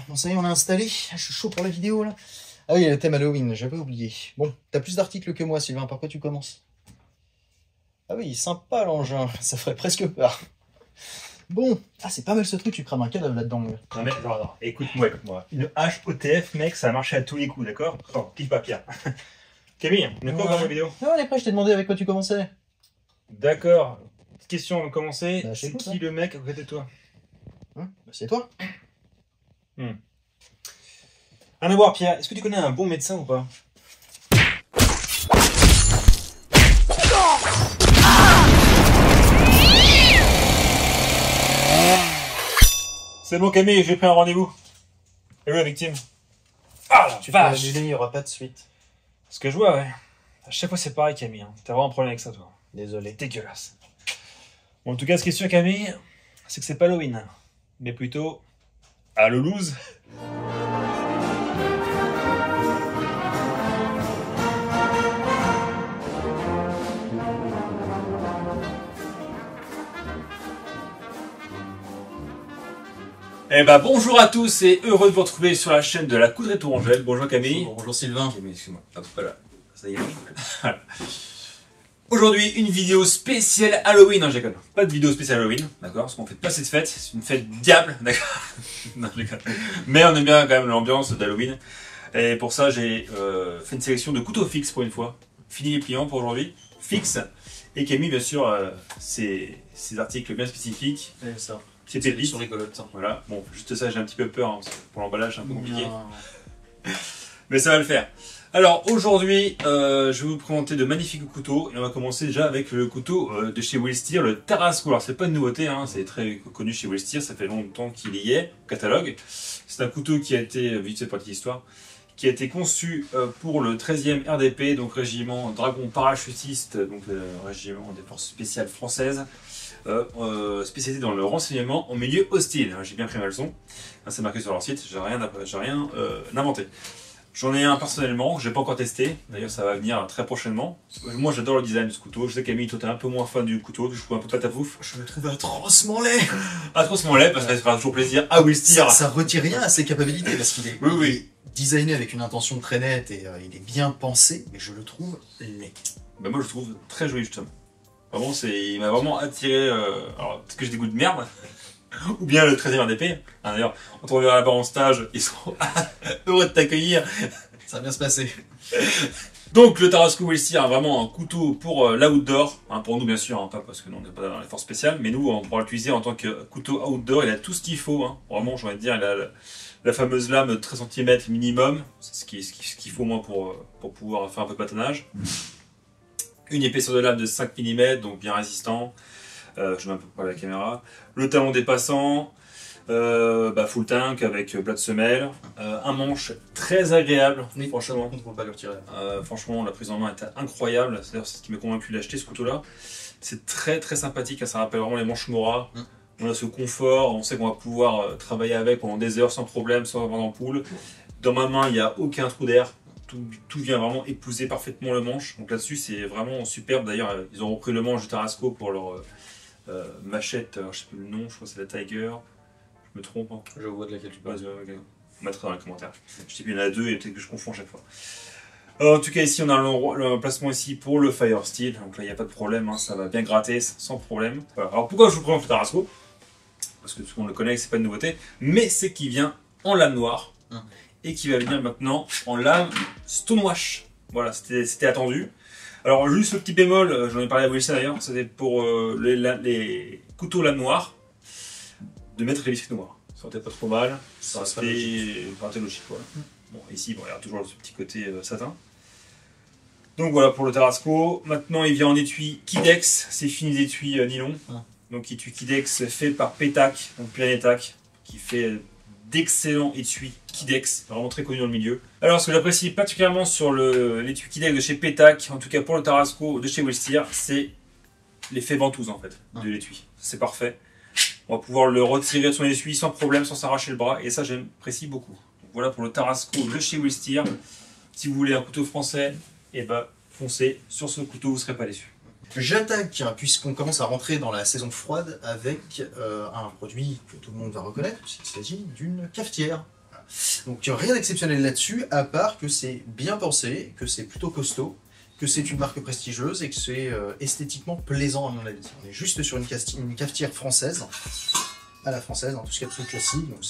Bon, ça y est, on l'a installé. Je suis chaud pour la vidéo là. Ah oui, le thème Halloween, j'avais oublié. Bon, t'as plus d'articles que moi, Sylvain. Par quoi tu commences? Ah oui, sympa l'engin. Ça ferait presque peur. Bon, ah, c'est pas mal ce truc, tu crames un cadavre là-dedans. Non mais attends, écoute-moi. Une hache OTF, mec, ça a marché à tous les coups, d'accord? Attends, clique pas Pierre. Camille, on est quoi dans la vidéo? Ah, on est prêt, je t'ai demandé avec quoi tu commençais. D'accord. Petite question avant de commencer. Bah, C'est j'écoute, qui hein. le mec à côté de toi? Bah, c'est toi. Rien à voir, Pierre. Est-ce que tu connais un bon médecin ou pas? C'est bon, Camille, j'ai pris un rendez-vous. Et où la victime? Ah la Tu peux vache! annuler, il n'y aura pas de suite. Ce que je vois, ouais. À chaque fois, c'est pareil, Camille. Hein. T'as vraiment un problème avec ça, toi. Désolé. Dégueulasse. Bon, en tout cas, ce qui est sûr, Camille, c'est que c'est pas Halloween, mais plutôt Halloween. Eh ben bonjour à tous et heureux de vous retrouver sur la chaîne de la Coudray Tourangelle. Bonjour Camille. Bonjour Sylvain. Camille, excuse-moi. Hop, voilà. Ça y est. Voilà. Aujourd'hui, une vidéo spéciale Halloween. Non, je déconne. Pas de vidéo spéciale Halloween, d'accord? Parce qu'on fait pas cette fête. C'est une fête diable, d'accord? Non, je déconne. Mais on aime bien quand même l'ambiance d'Halloween. Et pour ça, j'ai fait une sélection de couteaux fixes pour une fois. Fini les pliants pour aujourd'hui. Fixe. Et Camille, bien sûr, ses articles bien spécifiques. C'est ça. C'est pépites. Sur rigolote. Voilà. Bon, juste ça, j'ai un petit peu peur. Hein, parce que pour l'emballage, c'est un peu compliqué. Non. Mais ça va le faire. Alors aujourd'hui, je vais vous présenter de magnifiques couteaux et on va commencer déjà avec le couteau de chez Willsteer, le Tarasco. Alors c'est pas une nouveauté, hein, c'est très connu chez Willsteer, ça fait longtemps qu'il y est au catalogue. C'est un couteau qui a été, vite fait pour la petite histoire, qui a été conçu pour le 13e RDP, donc régiment Dragon parachutiste, donc régiment des forces spéciales françaises, spécialisé dans le renseignement en milieu hostile. J'ai bien pris ma leçon, c'est marqué sur leur site, j'ai rien inventé. J'en ai un personnellement, que je n'ai pas encore testé, d'ailleurs ça va venir très prochainement. Moi j'adore le design de ce couteau, je sais Camille, toi t'es un peu moins fan du couteau, je trouve un peu pas ta pouffe. Je me trouve atrocement laid. Atrocement laid, parce que ça fera toujours plaisir à Willsteer. Ça retire rien à ses capacités parce qu'il est, il est designé avec une intention très nette et il est bien pensé, mais je le trouve laid. Bah moi je le trouve très joli justement. Vraiment, il m'a vraiment attiré, alors peut-être que j'ai des goûts de merde, ou bien le 13e RDP. Hein, d'ailleurs, on te reverra là-bas en stage, ils sont heureux de t'accueillir. Ça va bien se passer. Donc le Tarasco Willsteer, vraiment un couteau pour l'outdoor, hein, pour nous bien sûr, hein, pas parce que nous on n'est pas dans les forces spéciales, mais nous on pourra l'utiliser en tant que couteau outdoor, il a tout ce qu'il faut, hein. Vraiment j'ai envie de dire, il a la fameuse lame de 13 cm minimum, c'est ce qu'il faut au moins pour pouvoir faire un peu de bâtonnage. Une épaisseur de lame de 5 mm, donc bien résistant, je mets un peu pour la caméra. Le talon dépassant, full tank avec plat de semelle, un manche très agréable, Oui, franchement. on ne peut pas le retirer. Franchement, la prise en main était incroyable, c'est ce qui m'a convaincu d'acheter ce couteau-là. C'est très très sympathique, ça rappelle vraiment les manches Mora. On a ce confort, on sait qu'on va pouvoir travailler avec pendant des heures sans problème, sans avoir d'ampoule. Dans ma main, il n'y a aucun trou d'air. Tout vient vraiment épouser parfaitement le manche. Donc là-dessus, c'est vraiment superbe. D'ailleurs, ils ont repris le manche du Tarasco pour leur machette. Alors, je sais plus le nom, je crois que c'est la Tiger. Je me trompe. Hein. Je vois de laquelle tu parles. On mettra dans les commentaires. Je sais plus, il y en a deux et peut-être que je confonds à chaque fois. Alors, en tout cas, ici, on a le placement ici pour le Fire Steel. Donc là, il n'y a pas de problème. Hein, ça va bien gratter sans problème. Voilà. Alors, pourquoi je vous présente le Tarasco? Parce que tout le monde le connaît, c'est pas une nouveauté. Mais c'est qu'il vient en lame noire. Et qui va venir maintenant en lame Stonewash. Voilà, c'était attendu. Alors juste le petit bémol, j'en ai parlé à Willsteer d'ailleurs, c'était pour les couteaux lame noire, de mettre les biscuits noirs. Ça aurait été pas trop mal, ça aurait été logique. Voilà. Bon, ici, bon, il y a toujours ce petit côté satin. Donc voilà pour le Tarasco. Maintenant il vient en étui Kydex, c'est fini d'étui nylon. Donc étui Kydex fait par Petac, donc Pyrénétac, qui fait d'excellents étuis Kydex, vraiment très connu dans le milieu. Alors ce que j'apprécie particulièrement sur l'étui Kydex de chez Petac, en tout cas pour le Tarasco de chez Willsteer, c'est l'effet ventouse en fait de l'étui. C'est parfait. On va pouvoir le retirer de son essuie sans problème, sans s'arracher le bras, et ça j'apprécie beaucoup. Donc, voilà pour le Tarasco de chez Willsteer. Si vous voulez un couteau français, et ben foncez sur ce couteau, vous ne serez pas déçus. J'attaque, puisqu'on commence à rentrer dans la saison froide, avec un produit que tout le monde va reconnaître, puisqu'il s'agit d'une cafetière. Donc rien d'exceptionnel là-dessus, à part que c'est bien pensé, que c'est plutôt costaud, que c'est une marque prestigieuse et que c'est esthétiquement plaisant à mon avis. On est juste sur une cafetière française, à la française, tout ce qui est plus classique. Donc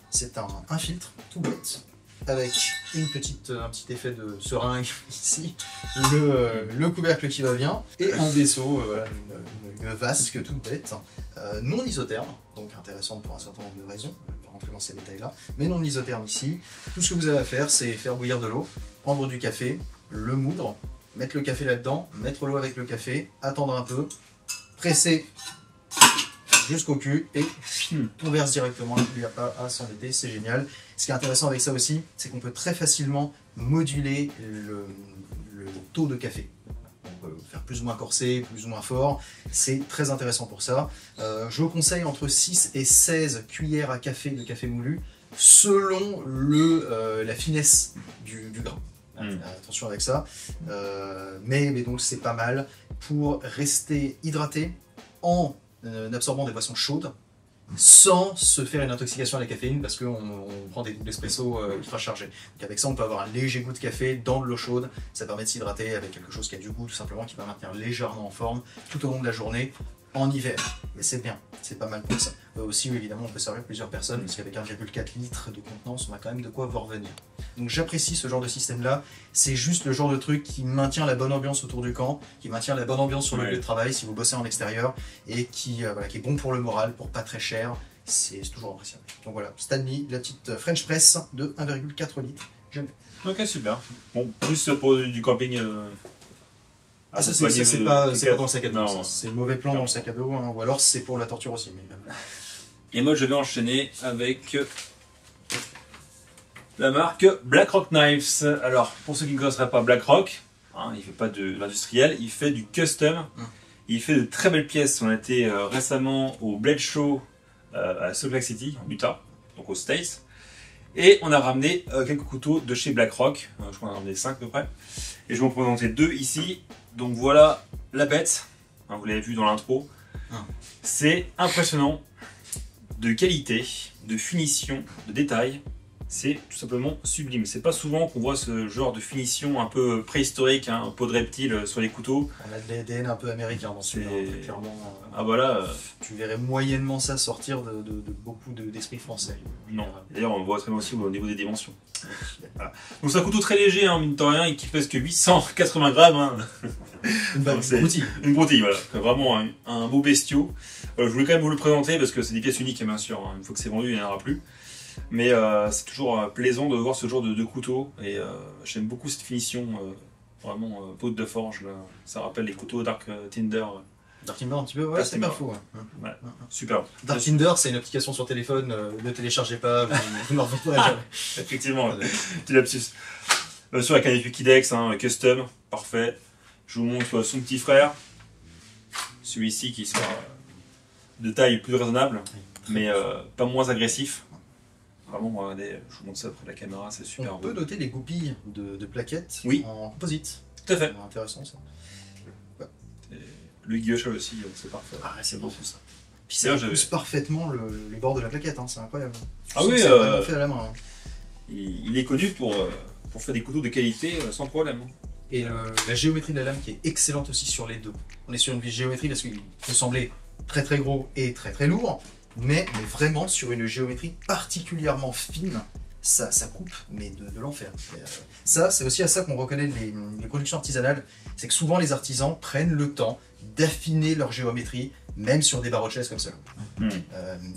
c'est un filtre tout bête, avec un petit effet de seringue ici, le couvercle qui va bien, et un vaisseau, une vasque toute bête, non isotherme, donc intéressante pour un certain nombre de raisons, je ne vais pas rentrer dans ces détails-là, mais non isotherme ici. Tout ce que vous avez à faire, c'est faire bouillir de l'eau, prendre du café, le moudre, mettre le café là-dedans, mettre l'eau avec le café, attendre un peu, presser jusqu'au cul et on verse directement, il n'y a pas à s'embêter, c'est génial. Ce qui est intéressant avec ça aussi, c'est qu'on peut très facilement moduler le taux de café. On peut faire plus ou moins corsé, plus ou moins fort, c'est très intéressant pour ça. Je vous conseille entre 6 et 16 cuillères à café de café moulu selon la finesse du grain. Attention avec ça, mais donc c'est pas mal pour rester hydraté en absorbant des boissons chaudes sans se faire une intoxication à la caféine parce qu'on prend des doubles espresso ultra chargés. Donc avec ça on peut avoir un léger goût de café dans de l'eau chaude, ça permet de s'hydrater avec quelque chose qui a du goût tout simplement, qui va maintenir légèrement en forme tout au long de la journée en hiver. Et c'est bien, c'est pas mal pour ça. Aussi évidemment on peut servir plusieurs personnes parce qu'avec 1,4 litre de contenance on a quand même de quoi voir venir. Donc j'apprécie ce genre de système là, c'est juste le genre de truc qui maintient la bonne ambiance autour du camp, qui maintient la bonne ambiance sur le lieu de travail si vous bossez en extérieur et qui est bon pour le moral, pour pas très cher, c'est toujours appréciable. Donc voilà, Stanley, la petite French Press de 1,4 litres, j'aime. Ok, super. Bon, plus pour du camping. Ah ça c'est pas dans le sac à dos, c'est le mauvais plan dans le sac à dos, hein, ou alors c'est pour la torture aussi. Mais... Et moi je vais enchaîner avec la marque Blackrock Knives. Alors pour ceux qui ne connaisseraient pas Blackrock, il ne fait pas de l'industriel, il fait du custom, il fait de très belles pièces. On a été récemment au Blade Show à Salt Lake City, en Utah, donc aux States. Et on a ramené quelques couteaux de chez Blackrock, je crois qu'on en a ramené 5 à peu près. Et je vais vous présenter 2 ici. Donc voilà la bête, vous l'avez vu dans l'intro. C'est impressionnant de qualité, de finition, de détail. C'est tout simplement sublime. C'est pas souvent qu'on voit ce genre de finition un peu préhistorique, peau de reptile sur les couteaux. On a de l'ADN un peu américain dans ce clairement. Voilà. Tu verrais moyennement ça sortir de beaucoup d'esprits français. Non. D'ailleurs, on voit très bien aussi au niveau des dimensions. Voilà. Donc c'est un couteau très léger, mine de rien, et qui pèse que 880 grammes. Une broutille. Une broutille, voilà. Vraiment un beau bestiau. Je voulais quand même vous le présenter parce que c'est des pièces uniques, bien sûr. Une fois que c'est vendu, il n'y en aura plus. Mais c'est toujours plaisant de voir ce genre de couteau. Et j'aime beaucoup cette finition. Vraiment, peau de forge. Là. Ça rappelle les couteaux Dark Tinder. Dark Tinder un petit peu, ouais, c'est pas faux. Ouais. Super. Dark Tinder, c'est une application sur téléphone, ne téléchargez pas, vous n'en revenez jamais. Effectivement, petit lapsus. Sur la canette Wikidex, custom, parfait. Je vous montre son petit frère, celui-ci qui sera de taille plus raisonnable, mais pas moins agressif. Vraiment, regardez, je vous montre ça près de la caméra, c'est super. On peut noter les goupilles de plaquettes en composite. Tout à fait. C'est intéressant ça. Le guilloche aussi, c'est parfait. Ah ouais, c'est bon tout ça. Puis ça pousse parfaitement les bords de la plaquette, c'est incroyable. Ah oui, c'est vraiment fait à la main. Il est connu pour faire des couteaux de qualité sans problème. Et la géométrie de la lame qui est excellente aussi sur les deux. On est sur une géométrie parce qu'il peut sembler très très gros et très très lourd, mais vraiment sur une géométrie particulièrement fine. Ça coupe, mais de l'enfer. Ça, c'est aussi à ça qu'on reconnaît les productions artisanales, c'est que souvent les artisans prennent le temps d'affiner leur géométrie, même sur des barreaux de chaise comme ça.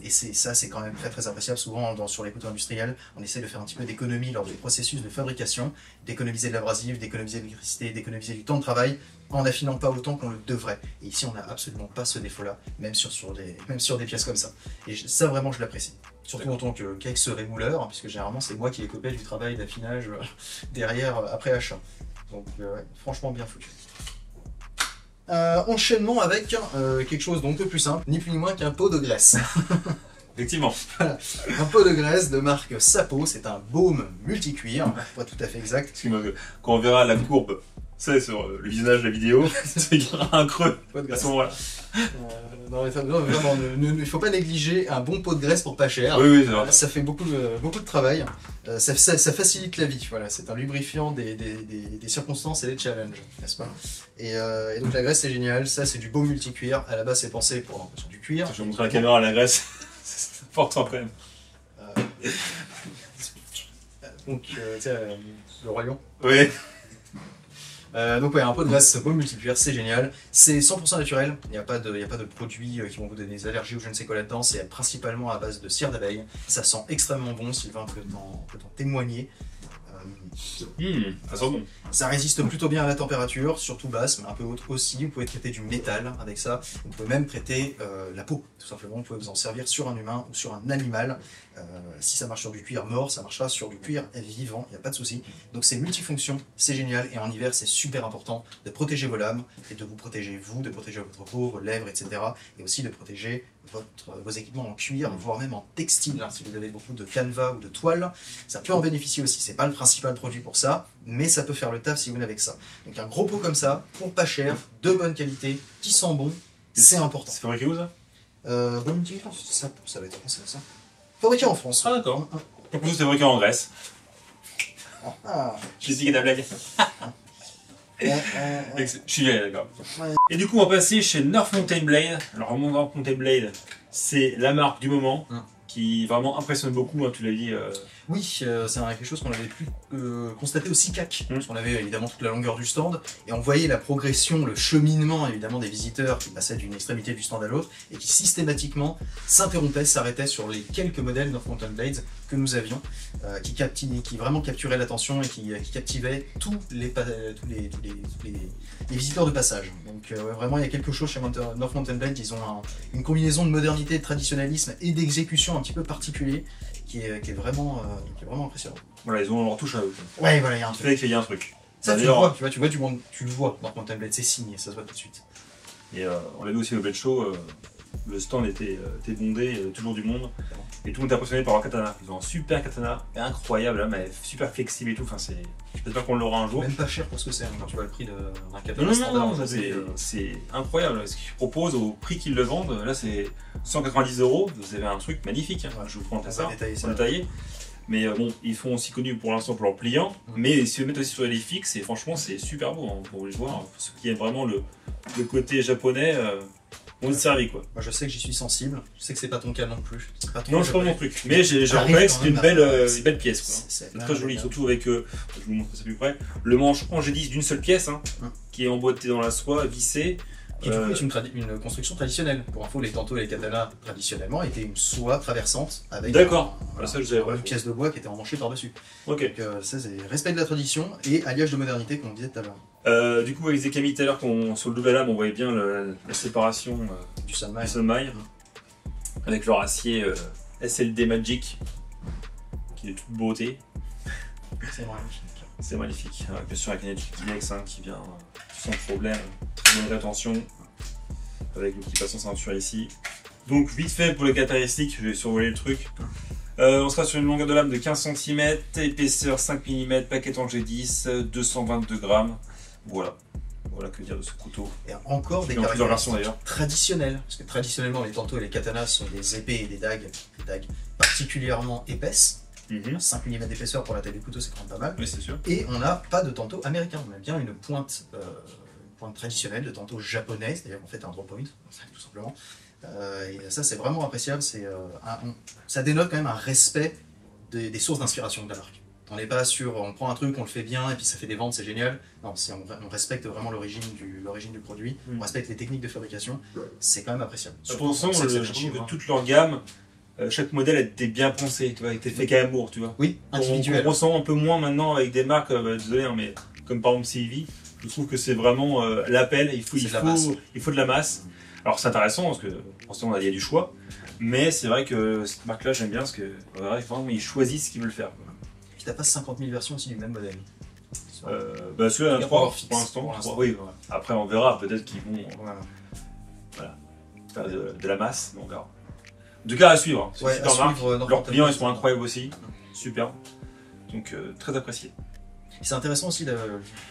Et ça, c'est quand même très très appréciable. Souvent, sur les couteaux industriels, on essaie de faire un petit peu d'économie lors du processus de fabrication, d'économiser de l'abrasif, d'économiser de l'électricité, d'économiser du temps de travail, en n'affinant pas autant qu'on le devrait. Et ici, on n'a absolument pas ce défaut-là, même sur des pièces comme ça. Et ça, vraiment, je l'apprécie. Surtout en tant qu'ex-rémouleur, puisque généralement, c'est moi qui ai coupé du travail d'affinage derrière, après achat. Donc, franchement, bien foutu. Enchaînement avec quelque chose d'un peu plus simple, ni plus ni moins qu'un pot de graisse. Effectivement. Voilà. Un pot de graisse de marque Sapo, c'est un baume multicuir, pour être tout à fait exact. Quand on verra la courbe C'est sur le visionnage de la vidéo, il y aura un creux Pot de à graisse. ce moment-là. Non, mais vraiment, il faut pas négliger un bon pot de graisse pour pas cher. Oui, c'est vrai. Ça fait beaucoup de travail. Ça facilite la vie. Voilà, c'est un lubrifiant des circonstances et des challenges, n'est-ce pas et donc la graisse c'est génial. Ça c'est du beau multi-cuir. À la base c'est pensé pour du cuir. Je vais montrer à la caméra la graisse. C'est important quand même. Donc tu sais, le roi lion. Oui. Donc ouais, un pot de graisse beau multi-cuir, c'est génial. C'est 100% naturel. Il n'y a pas de produits qui vont vous donner des allergies ou je ne sais quoi là-dedans. C'est principalement à base de cire d'abeille. Ça sent extrêmement bon. Sylvain peut t'en témoigner. Ça sent bon. Ça résiste plutôt bien à la température, surtout basse, mais un peu haute aussi. Vous pouvez traiter du métal avec ça. Vous pouvez même traiter la peau, tout simplement. Vous pouvez vous en servir sur un humain ou sur un animal. Si ça marche sur du cuir mort, ça marchera sur du cuir vivant, il n'y a pas de souci. Donc c'est multifonction, c'est génial. Et en hiver, c'est super important de protéger vos lames et de vous protéger vous, de protéger votre peau, vos lèvres, etc. Et aussi de protéger vos équipements en cuir, voire même en textile. Si vous avez beaucoup de canevas ou de toile, ça peut en bénéficier aussi. C'est pas le principal produit pour ça, mais ça peut faire le taf si vous n'avez que ça. Donc un gros pot comme ça, pour pas cher, de bonne qualité, qui sent bon, c'est important. C'est fabriqué où ça? Bonne qualité, ça va être français ça. Fabriqué en France. Ah d'accord. Pour nous c'est fabriqué en Grèce. J'ai dit la blague. Je suis d'accord. Ouais. Et du coup on va passer chez North Mountain Blade. Alors North Mountain Blade, c'est la marque du moment qui vraiment impressionne beaucoup, hein, tu l'as dit. Oui, c'est quelque chose qu'on avait pu constater au SICAC, parce qu'on avait évidemment toute la longueur du stand, et on voyait la progression, le cheminement évidemment des visiteurs qui passaient d'une extrémité du stand à l'autre, et qui systématiquement s'interrompaient, s'arrêtaient sur les quelques modèles North Mountain Blades que nous avions, qui vraiment capturaient l'attention et qui captivaient tous les visiteurs de passage. Donc vraiment il y a quelque chose chez North Mountain Blades, ils ont une combinaison de modernité, de traditionnalisme et d'exécution un petit peu particulier, qui est vraiment impressionnant. Voilà, ils ont leur touche à eux. Ouais, voilà, il y a un Tu truc. fais qu'il y a un truc. Ça, tu le vois, tu le vois dans Mountain Blade, c'est signé, ça se voit tout de suite. Et on l'a vu aussi au Blade Show, le stand était bondé, il y avait toujours du monde. Et tout le monde était impressionné par leur katana. Ils ont un super katana, incroyable, là, mais super flexible et tout. Enfin, j'espère qu'on l'aura un jour. Même pas cher pour ce que c'est, hein, quand tu vois le prix d'un katana standard. Non, c'est incroyable. Ce qu'ils proposent au prix qu'ils le vendent, là c'est 190 €. Vous avez un truc magnifique. Hein. Je vous prends ça, détailler. détaillé. Mais bon, ils font aussi connus pour l'instant pour leurs pliants. Mais ils se mettent aussi sur les fixes et franchement, c'est super beau hein, pour les voir. Pour ceux qui aiment vraiment le côté japonais, on est servi quoi. Moi je sais que j'y suis sensible, je sais que c'est pas ton cas non plus. Non, c'est pas mon truc. Mais j'ai remarqué que c'était une belle pièce. C'est très joli, surtout avec, je vous montre ça plus près, le manche en G10 d'une seule pièce, hein, qui est emboîté dans la soie, vissé. Qui du coup est une construction traditionnelle. Pour info, les tantos et les katanas traditionnellement étaient une soie traversante avec une pièce de bois qui était emmanchée par-dessus. Ok. Donc ça c'est respect de la tradition et alliage de modernité comme on disait tout à l'heure. Du coup avec Zekami tout à l'heure, sur le double lame on voyait bien la séparation du Sunmai. Avec leur acier SLD Magic qui est de toute beauté. C'est magnifique. C'est magnifique. Bien sûr avec un Kinex qui vient sans problème, très bonne rétention avec l'équipation ceinture ici. Donc vite fait pour les caractéristiques, je vais survoler le truc. On sera sur une longueur de lame de 15 cm, épaisseur 5 mm, paquet en G10, 222 grammes. Voilà. Voilà que dire de ce couteau. Et encore des caractéristiques traditionnelles, parce que traditionnellement les tantos et les katanas sont des épées et des dagues particulièrement épaisses. 5 mm d'épaisseur pour la taille du couteau, c'est quand même pas mal. Oui, c'est sûr. Et on n'a pas de tanto américain, on a bien une pointe traditionnelle de tanto japonais, c'est-à-dire qu'on fait un drop point, tout simplement. Et ça, c'est vraiment appréciable. Ça dénote quand même un respect des sources d'inspiration de la marque. On n'est pas sûr, on prend un truc, on le fait bien et puis ça fait des ventes, c'est génial. Non, on respecte vraiment l'origine du produit, on respecte les techniques de fabrication, c'est quand même appréciable. Pour l'instant, je trouve que toute leur gamme, chaque modèle a été bien pensé, tu vois, a été fait avec amour, tu vois. Oui, individuel. On ressent un peu moins maintenant avec des marques, désolé, hein, mais comme par exemple CEV, je trouve que c'est vraiment l'appel, il faut de la masse. Alors c'est intéressant parce que forcément il y a du choix, mais c'est vrai que cette marque-là j'aime bien parce que vraiment ils choisissent ce qu'ils veulent faire. Puis t'as pas 50 000 versions aussi du même modèle. Celui-là, il y en a 3 pour l'instant. Oui, voilà. Après on verra, peut-être qu'ils vont faire de la masse, mais on verra. En tout cas à suivre, c'est une super marque. Leurs clients ils sont incroyables aussi, super. Donc très apprécié. C'est intéressant aussi,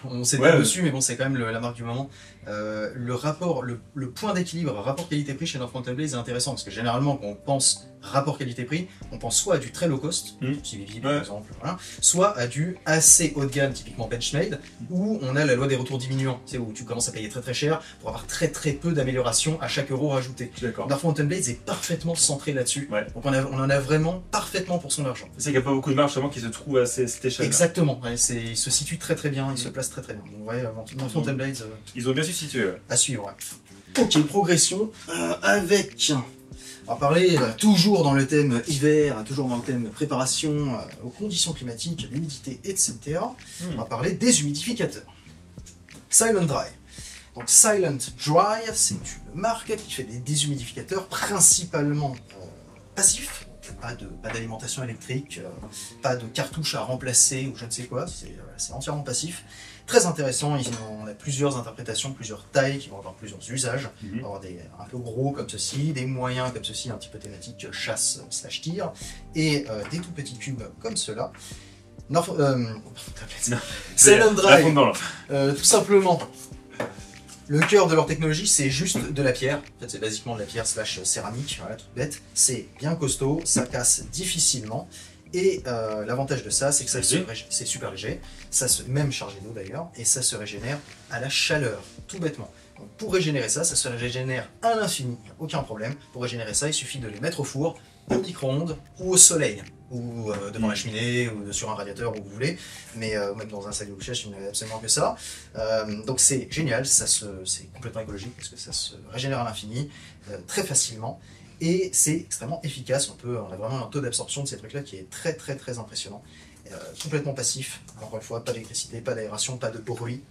on s'est Ouais, pas dessus, mais bon, c'est quand même la marque du moment. Le rapport, le point d'équilibre, rapport qualité-prix chez North Mountain Blaze est intéressant parce que généralement, quand on pense rapport qualité-prix, on pense soit à du très low cost, CVV par exemple, voilà, soit à du assez haut de gamme, typiquement Benchmade, où on a la loi des retours diminuants, c'est où tu commences à payer très très cher pour avoir très très peu d'amélioration à chaque euro rajouté. D'accord. North Mountain Blaze est parfaitement centré là-dessus, donc on en a vraiment parfaiement pour son argent. C'est qu'il n'y a pas beaucoup de marques justement qui se trouvent à cette échelle. Exactement, ouais, il se situe très très bien, il se place très très bien. Donc ouais, North Mountain Blaze. Ils ont bien su se situer. À suivre. Ouais. Ok, progression avec. On va parler toujours dans le thème hiver, toujours dans le thème préparation aux conditions climatiques, l'humidité, etc. On va parler des humidificateurs. Silent Dry. Donc Silent Dry, c'est une marque qui fait des déshumidificateurs principalement passifs. Pas d'alimentation électrique, pas de cartouches à remplacer ou je ne sais quoi, c'est entièrement passif. Très intéressant, on a plusieurs interprétations, plusieurs tailles qui vont avoir plusieurs usages. On va avoir des un peu gros comme ceci, des moyens comme ceci, un petit peu thématique chasse / tir, et des tout petits cubes comme cela. Silent Dry, tout simplement. Le cœur de leur technologie, c'est juste de la pierre. En fait, c'est basiquement de la pierre / céramique, voilà, toute bête. C'est bien costaud, ça casse difficilement. Et l'avantage de ça, c'est que c'est super léger, même chargé d'eau d'ailleurs, et ça se régénère à la chaleur, tout bêtement. Donc pour régénérer ça, ça se régénère à l'infini, aucun problème. Pour régénérer ça, il suffit de les mettre au four, au micro-ondes ou au soleil, ou devant la cheminée, ou sur un radiateur, où vous voulez, mais même dans un salon ou il n'y a absolument que ça. Donc c'est génial, c'est complètement écologique, parce que ça se régénère à l'infini, très facilement. Et c'est extrêmement efficace, on a vraiment un taux d'absorption de ces trucs-là qui est très très très impressionnant. Complètement passif, encore une fois, pas d'électricité, pas d'aération, pas de bruit,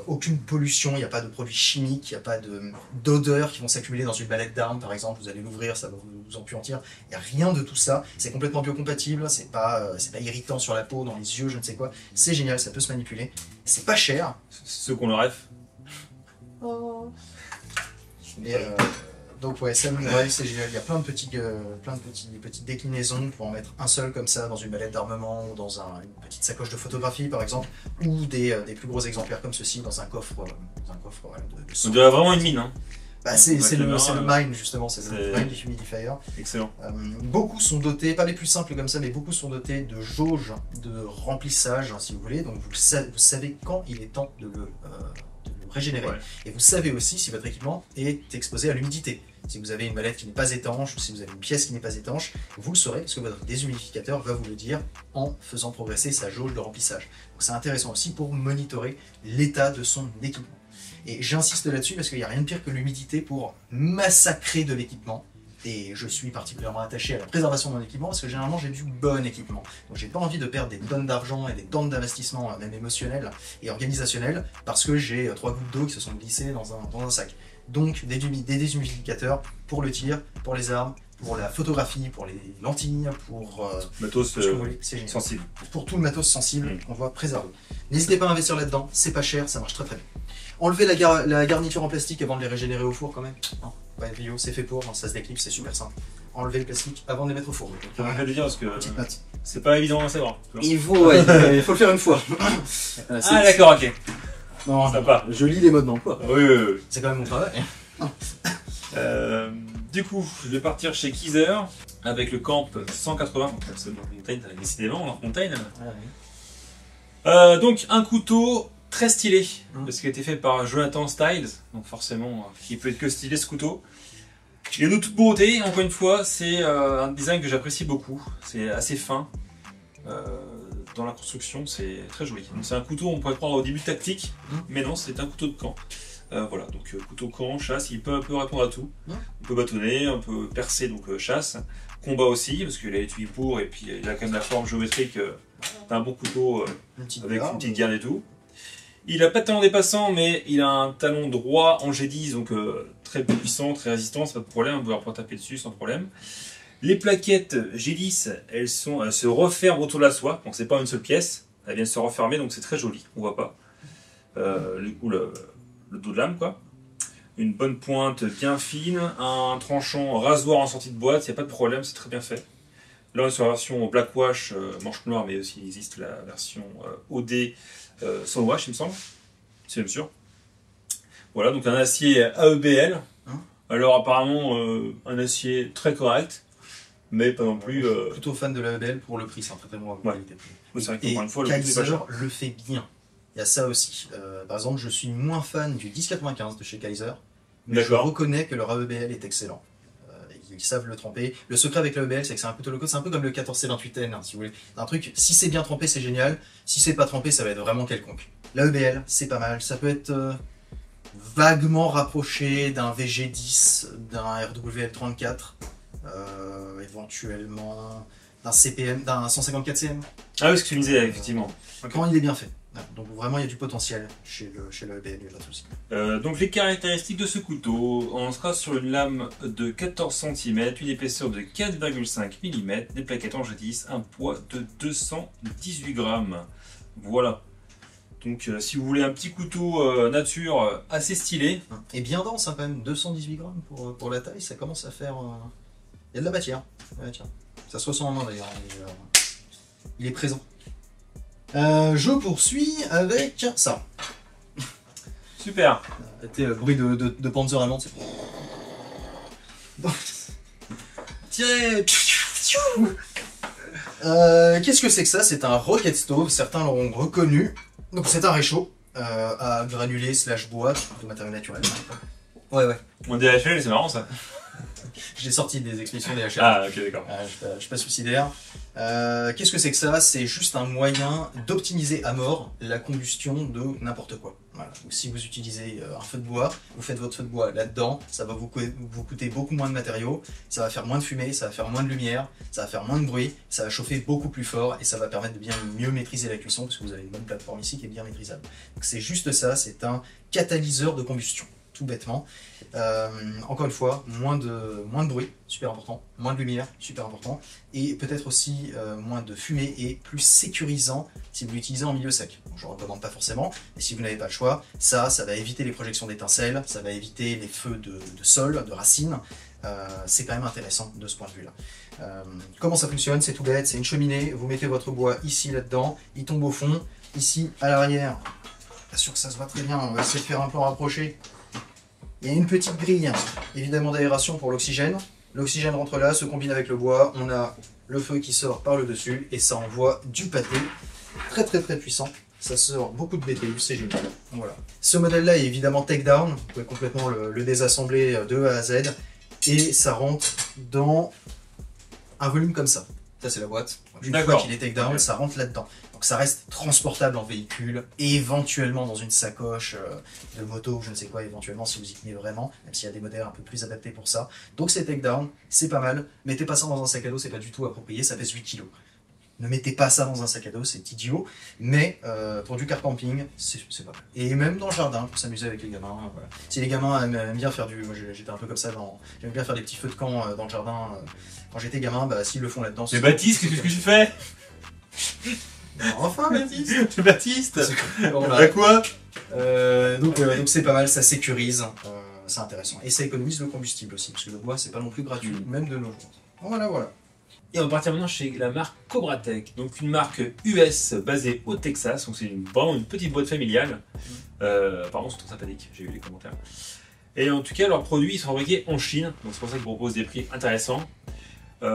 aucune pollution, il n'y a pas de produits chimiques, il n'y a pas d'odeurs qui vont s'accumuler dans une mallette d'armes par exemple, vous allez l'ouvrir, ça va vous empuantir, il n'y a rien de tout ça, c'est complètement biocompatible, c'est pas irritant sur la peau, dans les yeux, je ne sais quoi, c'est génial, ça peut se manipuler, c'est pas cher. Ceux qu'on le ref. Donc ouais, c'est génial. Il y a plein de petites déclinaisons pour en mettre un seul comme ça dans une mallette d'armement ou dans une petite sacoche de photographie par exemple, ou des plus gros exemplaires comme ceci dans un coffre, voilà, de On dirait vraiment une mine. Hein. Bah, c'est le mine justement, c'est le mine dehumidifier. Excellent. Beaucoup sont dotés, pas les plus simples comme ça, mais beaucoup sont dotés de jauges de remplissage, hein, si vous voulez. Donc vous savez quand il est temps de le régénérer. Ouais. Et vous savez aussi si votre équipement est exposé à l'humidité. Si vous avez une mallette qui n'est pas étanche ou si vous avez une pièce qui n'est pas étanche, vous le saurez parce que votre déshumidificateur va vous le dire en faisant progresser sa jauge de remplissage. Donc c'est intéressant aussi pour monitorer l'état de son équipement. Et j'insiste là-dessus parce qu'il n'y a rien de pire que l'humidité pour massacrer de l'équipement. Et je suis particulièrement attaché à la préservation de mon équipement parce que généralement j'ai du bon équipement. Donc j'ai pas envie de perdre des tonnes d'argent et des tonnes d'investissement, même émotionnel et organisationnel, parce que j'ai 3 gouttes d'eau qui se sont glissées dans un sac. Donc des déshumidificateurs pour le tir, pour les armes, pour la photographie, pour les lentilles, pour matos sensible. Pour tout le matos sensible qu'on va préserver. N'hésitez pas à investir là-dedans, c'est pas cher, ça marche très très bien. Enlevez la garniture en plastique avant de les régénérer au four quand même. Non, pas une vidéo, c'est fait pour, ça se déclipse, c'est super simple. Enlevez le plastique avant de les mettre au four. Je vais le dire parce que c'est pas évident à savoir. Il faut le faire une fois. Ah d'accord, ok. Non, je lis les modes d'emploi. Oui. C'est quand même mon travail. Du coup, je vais partir chez Kizer avec le Camp 180. C'est Mountain, décidément, North Mountain. Donc un couteau très stylé, parce qu'il a été fait par Jonathan Styles, donc forcément, il peut être que stylé ce couteau. Il est de toute beauté, encore une fois, c'est un design que j'apprécie beaucoup, c'est assez fin. Dans la construction, c'est très joli. C'est un couteau, on pourrait prendre au début tactique, mais non, c'est un couteau de camp. Voilà, donc couteau camp, chasse, il peut un peu répondre à tout. On peut bâtonner, on peut percer, donc chasse. Combat aussi, parce qu'il a l'étui pour, et puis il a quand même la forme géométrique d'un bon couteau avec une petite garde et tout. Il n'a pas de talon dépassant, mais il a un talon droit en G10, donc très puissant, très résistant, c'est pas de problème, on peut pouvoir taper dessus sans problème. Les plaquettes G10, elles se referment autour de la soie, donc c'est pas une seule pièce, elles viennent se refermer, donc c'est très joli, on voit pas. Du coup, le dos de lame, quoi. Une bonne pointe bien fine, un tranchant rasoir en sortie de boîte, il n'y a pas de problème, c'est très bien fait. Là, on est sur la version Black Wash, manche noire, mais aussi il existe la version OD sans wash, il me semble. C'est même sûr. Voilà, donc un acier AEBL. Alors apparemment, un acier très correct, mais pas non plus... Plutôt fan de l'AEBL pour le prix, c'est un très très bon qualité. C'est vrai Et une fois, Kaiser le fait bien. Il y a ça aussi. Par exemple, je suis moins fan du 1095 de chez Kaiser, mais je reconnais que leur AEBL est excellent. Ils savent le tremper. Le secret avec l'AEBL, c'est que c'est un couteau loco, c'est un peu comme le 14C28N, hein, si vous voulez. Un truc, si c'est bien trempé, c'est génial. Si c'est pas trempé, ça va être vraiment quelconque. L'AEBL, c'est pas mal. Ça peut être vaguement rapproché d'un VG10, d'un RWL34, éventuellement d'un CPM, d'un 154CM. Ah oui, ce que tu me disais, effectivement. Quand il est bien fait. Donc vraiment, il y a du potentiel chez l'AEBL, il n'y a pas de souci. Donc les caractéristiques de ce couteau, on sera sur une lame de 14 cm, une épaisseur de 4,5 mm, des plaquettes en G10, un poids de 218 grammes. Voilà. Donc si vous voulez un petit couteau nature assez stylé. Et bien dense, hein, quand même, 218 grammes pour la taille, ça commence à faire... Il y a de la matière. Ouais, tiens. Ça se ressent en main d'ailleurs, il est présent. Je poursuis avec ça. Super. C'était le bruit de Panzer allemand, c'est... Tirez. Qu'est-ce que c'est que ça? C'est un Rocket Stove, certains l'auront reconnu. Donc c'est un réchaud à granulés / bois, de matériaux naturels. Ouais. Mon DHL, c'est marrant ça. J'ai sorti des expéditions DHL. Ah, ok, d'accord. Je suis pas suicidaire. Qu'est-ce que c'est que ça? C'est juste un moyen d'optimiser à mort la combustion de n'importe quoi. Voilà. Donc, si vous utilisez un feu de bois, vous faites votre feu de bois là-dedans, ça va vous coûter beaucoup moins de matériaux, ça va faire moins de fumée, ça va faire moins de lumière, ça va faire moins de bruit, ça va chauffer beaucoup plus fort et ça va permettre de bien mieux maîtriser la cuisson parce que vous avez une bonne plateforme ici qui est bien maîtrisable. Donc c'est juste ça, c'est un catalyseur de combustion. Tout bêtement. Encore une fois, moins de bruit, super important, moins de lumière, super important, et peut-être aussi moins de fumée et plus sécurisant si vous l'utilisez en milieu sec. Bon, je ne recommande pas forcément, mais si vous n'avez pas le choix, ça va éviter les projections d'étincelles, ça va éviter les feux de sol, de racines. C'est quand même intéressant de ce point de vue-là. Comment ça fonctionne? C'est tout bête, c'est une cheminée, vous mettez votre bois ici, là-dedans, il tombe au fond, ici, à l'arrière. Bien sûr que ça se voit très bien, on va essayer de faire un plan rapproché. Il y a une petite grille, évidemment, d'aération pour l'oxygène. L'oxygène rentre là, se combine avec le bois. On a le feu qui sort par le dessus et ça envoie du pâté. Très puissant. Ça sort beaucoup de BTU, c'est génial. Voilà. Ce modèle-là est évidemment takedown. Vous pouvez complètement le désassembler de A à Z. Et ça rentre dans un volume comme ça. Ça, c'est la boîte. Une fois qu'il est takedown, ça rentre là-dedans. Donc ça reste transportable en véhicule, et éventuellement dans une sacoche de moto ou je ne sais quoi, éventuellement si vous y tenez vraiment, même s'il y a des modèles un peu plus adaptés pour ça. Donc c'est takedown, c'est pas mal. Mettez pas ça dans un sac à dos, c'est pas du tout approprié, ça pèse 8 kg. Ne mettez pas ça dans un sac à dos, c'est idiot. Mais pour du car camping, c'est pas mal. Et même dans le jardin, pour s'amuser avec les gamins. Voilà. Si les gamins aiment bien faire moi j'étais un peu comme ça, j'aime bien faire des petits feux de camp dans le jardin. Quand j'étais gamin, s'ils le font là-dedans... Mais Baptiste, qu'est-ce que tu fais? Enfin, Baptiste. C'est Baptiste. Voilà. Quoi donc c'est pas mal, ça sécurise, c'est intéressant. Et ça économise le combustible aussi, parce que le bois, c'est pas non plus gratuit, même de nos jours. Voilà. Et on va partir maintenant chez la marque Cobratech, donc une marque US basée au Texas, donc c'est vraiment une petite boîte familiale. Apparemment, c'est très sympathique, j'ai eu les commentaires. Et en tout cas, leurs produits ils sont fabriqués en Chine, donc c'est pour ça qu'ils proposent des prix intéressants.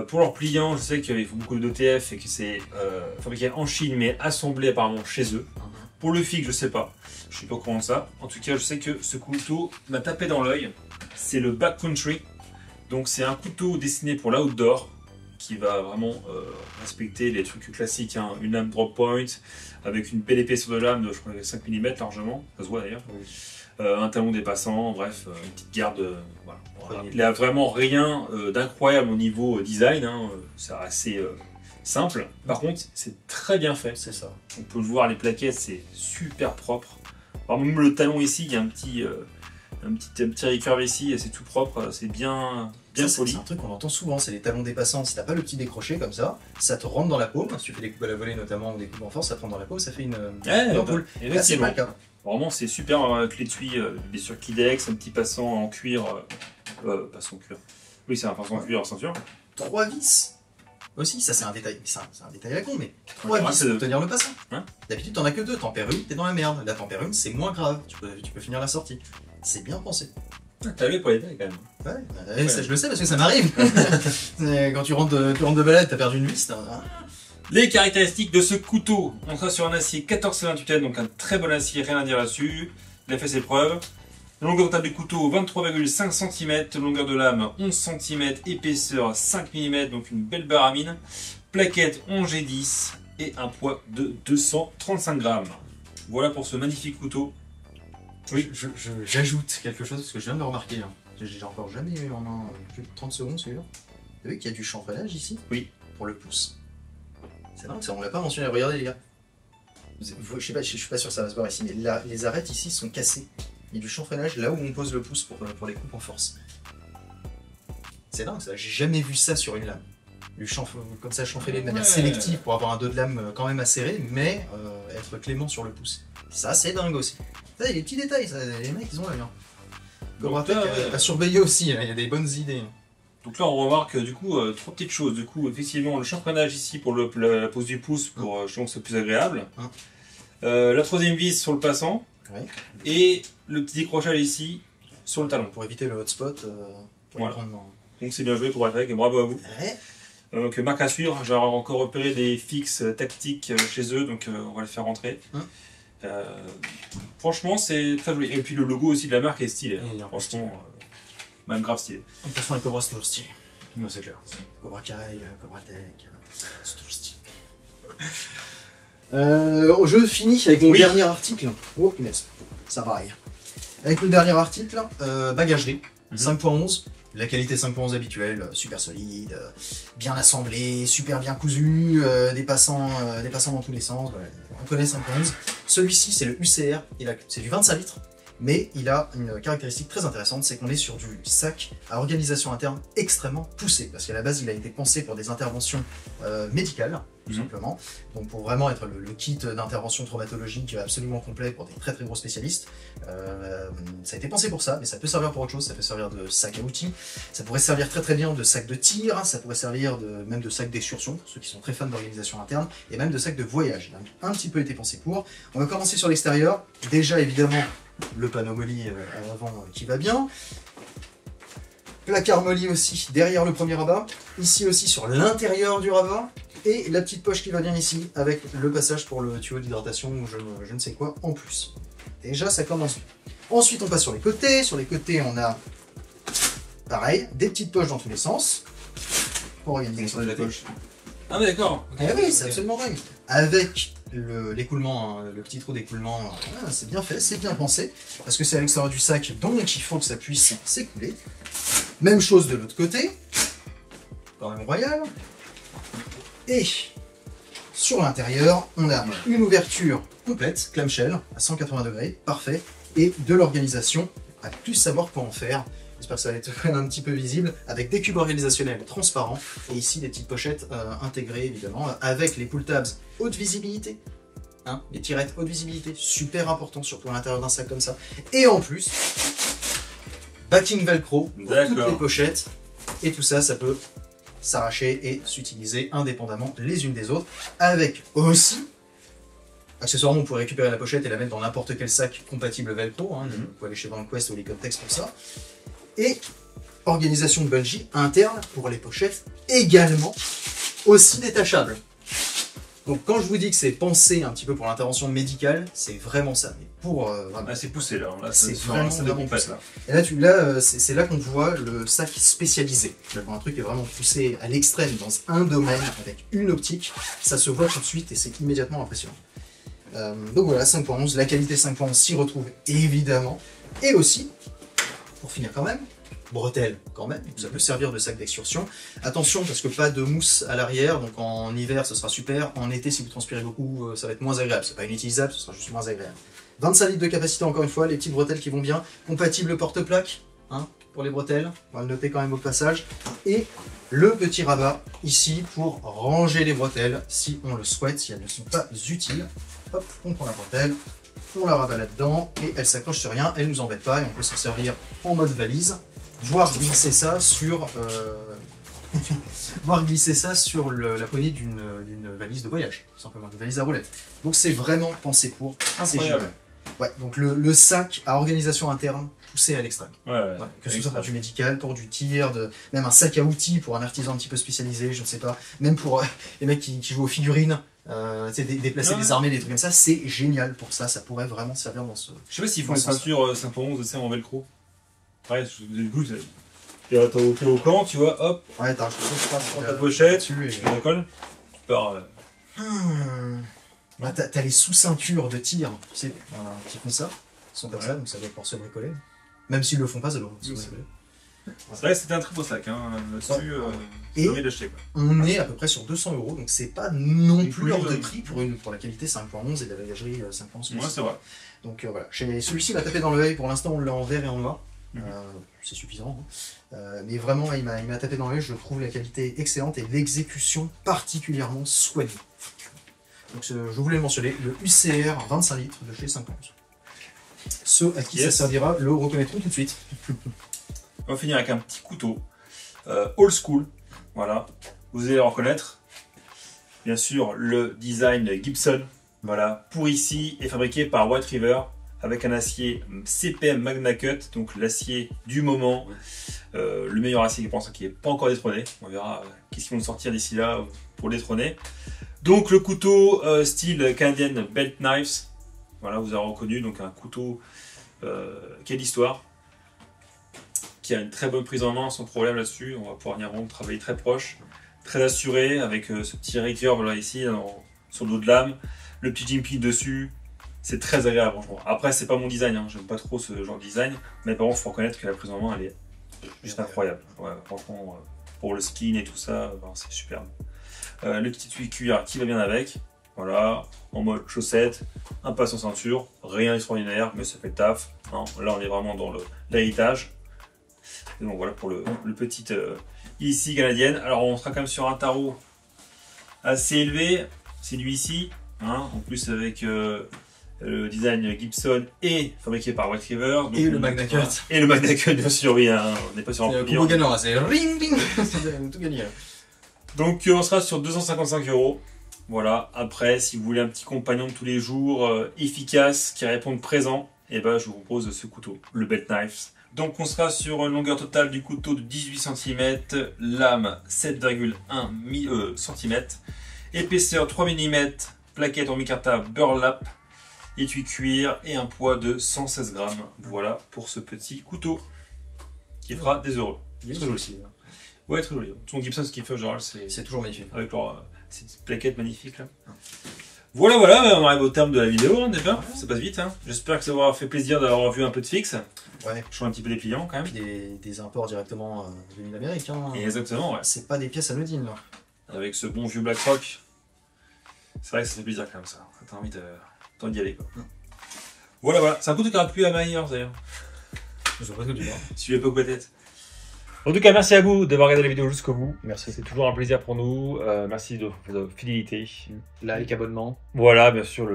Pour leurs pliants, je sais qu'ils font beaucoup d'ETF et que c'est fabriqué en Chine mais assemblé apparemment chez eux. Pour le FIG, je sais pas, je suis pas au courant de ça. En tout cas, je sais que ce couteau m'a tapé dans l'œil. C'est le Backcountry, donc c'est un couteau destiné pour l'outdoor qui va vraiment respecter les trucs classiques, hein. Une lame drop point avec une belle épaisseur de lame de je crois 5 mm largement, ça se voit d'ailleurs. Un talon dépassant, bref, une petite garde. Voilà. Il n'a vraiment rien d'incroyable au niveau design, hein. C'est assez simple. Par contre, c'est très bien fait. C'est ça. On peut le voir, les plaquettes, c'est super propre. Alors, même le talon ici, il y a un petit recurve ici, et c'est tout propre, c'est bien poli. C'est un truc qu'on entend souvent, c'est les talons dépassants. Si t'as pas le petit décroché comme ça te rentre dans la paume. Si tu fais des coupes à la volée notamment ou des coupes en force, ça te rentre dans la paume, ça fait une ampoule. Là, c'est pas le cas. Vraiment, c'est super avec l'étui, des Surkidex, un petit passant en cuir. Passant en cuir. Oui, c'est un passant en cuir en ceinture. 3 vis. Aussi, ça c'est un détail, c'est un détail à la con, mais 3 Ouais, vis c'est- pour tenir le passant. Hein D'habitude, t'en as que 2, t'en perds une, t'es dans la merde. Là, t'en perds une, c'est moins grave, tu peux finir la sortie. C'est bien pensé. T'as lu pour les détails quand même. Ouais, ça, je le sais parce que ça m'arrive. Quand tu rentres de balade, t'as perdu une vis. Les caractéristiques de ce couteau. On sera sur un acier 14C28N, donc un très bon acier, rien à dire là-dessus. Il a fait ses preuves. Longueur totale du couteau 23,5 cm, longueur de lame 11 cm, épaisseur 5 mm, donc une belle baramine. Plaquette 11G10 et un poids de 235 grammes. Voilà pour ce magnifique couteau. Oui, j'ajoute quelque chose parce que je viens de le remarquer. Hein. J'ai encore jamais eu en main plus de 30 secondes celui-là. Vous avez qu'il y a du chanfreinage ici? Oui. Pour le pouce. C'est dingue, ça on l'a pas mentionné. Regardez les gars. Je suis pas sûr que ça va se voir ici, mais là, les arêtes ici sont cassées. Il y a du chanfreinage là où on pose le pouce pour les coupes en force. C'est dingue ça, j'ai jamais vu ça sur une lame. Du comme ça chanfreiner de manière sélective pour avoir un dos de lame quand même acéré, mais être clément sur le pouce. Ça c'est dingue aussi. Ça, il y a des petits détails, ça, les mecs ils ont la bien. Cobra-Tech à surveiller aussi, hein, il y a des bonnes idées. Donc là, on remarque du coup 3 petites choses. Du coup, effectivement, le chanfreinage ici pour la pose du pouce pour justement que ce soit plus agréable. La 3e vis sur le passant. Ouais. Et le petit décrochage ici sur le talon. Pour éviter le hotspot pour Voilà. les rendements. Donc c'est bien joué pour avec et bravo à vous. Ouais. Donc marque à suivre, j'ai encore repéré des fixes tactiques chez eux, donc on va les faire rentrer. Franchement, c'est très joli. Et puis le logo aussi de la marque est stylé. Hein. Franchement, même grave stylé. En passant les Cobra, c'est toujours stylé. Non, c'est clair. Cobra Kai, Cobra-Tech, c'est toujours stylé. Je finis avec mon dernier article. Oh punaise, ça varie. Avec le dernier article, bagagerie, 5.11. La qualité 5.11 habituelle, super solide, bien assemblé, super bien cousu, dépassant dans tous les sens. Voilà. On connaît 5.11. Celui-ci, c'est le UCR, c'est du 25 litres. Mais il a une caractéristique très intéressante, c'est qu'on est sur du sac à organisation interne extrêmement poussé. Parce qu'à la base, il a été pensé pour des interventions médicales, tout simplement. Donc pour vraiment être le kit d'intervention traumatologique absolument complet pour des très très gros spécialistes. Ça a été pensé pour ça, mais ça peut servir pour autre chose. Ça peut servir de sac à outils, ça pourrait servir très très bien de sac de tir, ça pourrait servir même de sac d'excursion, pour ceux qui sont très fans d'organisation interne, et même de sac de voyage. Donc un petit peu été pensé pour. On va commencer sur l'extérieur. Déjà évidemment, le panneau Molly à l'avant qui va bien. Placard Molly aussi derrière le premier rabat. Ici aussi sur l'intérieur du rabat. Et la petite poche qui va bien ici avec le passage pour le tuyau d'hydratation ou je ne sais quoi en plus. Déjà ça commence bien. Ensuite on passe sur les côtés. Sur les côtés on a pareil, des petites poches dans tous les sens. Pour organiser la poche. Ah mais d'accord. Okay. Ah oui, c'est absolument dingue. Avec l'écoulement, hein, le petit trou d'écoulement, c'est bien fait, c'est bien pensé, parce que c'est à l'extérieur du sac, donc il faut que ça puisse s'écouler. Même chose de l'autre côté, quand même royal. Et sur l'intérieur, on a une ouverture complète, clamshell, à 180 degrés, parfait, et de l'organisation, à plus savoir quoi en faire. J'espère que ça va être quand même un petit peu visible, avec des cubes organisationnels transparents, et ici des petites pochettes intégrées évidemment, avec les pull tabs haute visibilité, hein, les tirettes haute visibilité, super important, surtout à l'intérieur d'un sac comme ça. Et en plus, backing velcro pour toutes les pochettes, et tout ça, ça peut s'arracher et s'utiliser indépendamment les unes des autres, avec aussi, accessoirement, on pourrait récupérer la pochette et la mettre dans n'importe quel sac compatible velcro, hein, vous pouvez aller chez Van Quest ou les Codetex pour ça. Et organisation de bungee interne pour les pochettes également aussi détachables. Donc quand je vous dis que c'est pensé un petit peu pour l'intervention médicale, c'est vraiment ça. Mais pour vraiment, c'est poussé là, c'est vraiment poussé là. Et là, c'est là qu'on voit le sac spécialisé. Un truc qui est vraiment poussé à l'extrême dans un domaine avec une optique, ça se voit tout de suite et c'est immédiatement impressionnant. Donc voilà, 5.11, la qualité 5.11 s'y retrouve évidemment. Et aussi, pour finir quand même, bretelles quand même, ça peut servir de sac d'excursion. Attention parce que pas de mousse à l'arrière, donc en hiver ce sera super, en été si vous transpirez beaucoup ça va être moins agréable, c'est pas inutilisable, ce sera juste moins agréable. 25 litres de capacité encore une fois, les petites bretelles qui vont bien, compatible porte-plaque hein, pour les bretelles, on va le noter quand même au passage, et le petit rabat ici pour ranger les bretelles si on le souhaite, si elles ne sont pas utiles. Hop, on prend la bretelle, on la rabat là-dedans et elle s'accroche sur rien, elle ne nous embête pas et on peut s'en servir en mode valise, voire glisser ça sur pouvoir glisser ça sur la poignée d'une valise de voyage, tout simplement, une valise à roulettes. Donc c'est vraiment pensé pour. C'est Incroyable. génial. Ouais, donc le sac à organisation interne poussé à l'extrême. Ouais, Ouais, que ce soit pour du médical, pour du tir, même un sac à outils pour un artisan un petit peu spécialisé, je ne sais pas. Même pour les mecs qui jouent aux figurines, déplacer des armées, des trucs comme ça, c'est génial pour ça. Ça pourrait vraiment servir dans ce. Je sais pas s'ils font les ceintures 5 pour 11 tu sais, en velcro. Ouais, du coup, t'es au camp, tu vois, hop, Ouais, t'as rajouté ça, prends ta pochette, tu dessus et... recolle, tu pars. Bah, t'as les sous-ceintures de tir, tu sais, qui font ça. Ils sont comme ça, donc ça doit pouvoir se bricoler. Même s'ils le font pas, ça doit se bricoler. C'est vrai que c'était un très beau sac, hein. Là-dessus, j'ai envie d'acheter, quoi. On est à peu près sur 200 €, donc c'est pas non plus hors de oui. prix pour la qualité 5.11 et de la bagagerie 5.11. Ouais, c'est vrai. Donc voilà, celui-ci m'a tapé dans l'œil, pour l'instant on l'a en vert et en noir. C'est suffisant. Hein. Mais vraiment, il m'a tapé dans l'œil, je trouve la qualité excellente et l'exécution particulièrement soignée. Donc je voulais le mentionner, le UCR 25 litres de chez 5.11. Ceux à qui ça servira le reconnaîtront tout de suite. On va finir avec un petit couteau old school, voilà, vous allez le reconnaître. Bien sûr, le design Gibson, voilà, pour ici, est fabriqué par White River avec un acier CPM Magna Cut, donc l'acier du moment, le meilleur acier pour l'instant qui n'est pas encore détrôné. On verra qu'est-ce qu'ils vont sortir d'ici là pour le détrôner. Donc le couteau style Canadian Belt Knives, voilà, vous avez reconnu, donc un couteau qui a de l'histoire, qui a une très bonne prise en main sans problème là-dessus. On va pouvoir venir vraiment travailler très proche, très assuré, avec ce petit recurve là ici sur le dos de lame, le petit jimpy dessus. C'est très agréable franchement. Après c'est pas mon design, hein. J'aime pas trop ce genre de design, mais par contre il faut reconnaître que la prise en main elle est juste incroyable. Ouais, franchement pour le skin et tout ça, ben, c'est superbe. Le petit tuyau cuir qui va bien avec, voilà, en mode chaussette, un passe en ceinture, rien d'extraordinaire, mais ça fait le taf. Hein. Là on est vraiment dans l'héritage. Et donc voilà pour le petit ici canadienne. Alors on sera quand même sur un tarot assez élevé, c'est lui ici, hein, en plus avec le design Gibson et fabriqué par White River. Donc, et le Magna Cut. Et le Magna Cut bien sûr, oui, hein, on n'est pas sur un C'est combo gagnant, c'est ring ding, c'est tout gagné. Donc on sera sur 255 €. Voilà, après si vous voulez un petit compagnon de tous les jours efficace qui réponde présent, et ben je vous propose ce couteau, le Belt Knives. Donc on sera sur une longueur totale du couteau de 18 cm, lame 7,1 cm, épaisseur 3 mm, plaquette en micarta burlap, étui cuir et un poids de 116 grammes. Voilà pour ce petit couteau qui fera des heureux. Il est très joli. Ouais, très joli. Ton Gibson, ce qu'il fait en général, c'est toujours magnifique. Avec leur cette plaquette magnifique là. Voilà, voilà, on arrive au terme de la vidéo, hein, déjà. Ouais. Ça passe vite. Hein. J'espère que ça vous aura fait plaisir d'avoir vu un peu de fixe. Ouais. Je suis un petit peu dépliant quand même. Des imports directement venus d'Amérique. Hein. Exactement, ouais. C'est pas des pièces anodines là. Avec ce bon vieux BlackRock. C'est vrai que ça fait plaisir quand même ça. T'as envie d'y aller quoi. Voilà, voilà. C'est un couteau qui aura plu à Maillard d'ailleurs. Je vois presque du voir. Si tu l'as pas au tête. En tout cas, merci à vous d'avoir regardé la vidéo jusqu'au bout. Merci. C'est toujours un plaisir pour nous. Merci de votre fidélité. Like, abonnement. Voilà, bien sûr,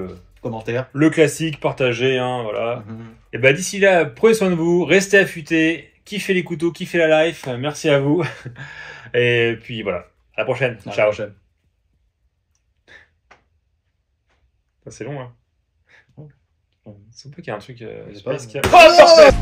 commentaire. Le classique, partagé, hein, voilà. Et bah d'ici là, prenez soin de vous, restez affûtés, kiffez les couteaux, kiffez la life. Merci à vous. Et puis voilà, à la prochaine. À Ciao. la prochaine. C'est long, hein. C'est un peu qu'il y a un truc. Je sais pas. Oh, parfait.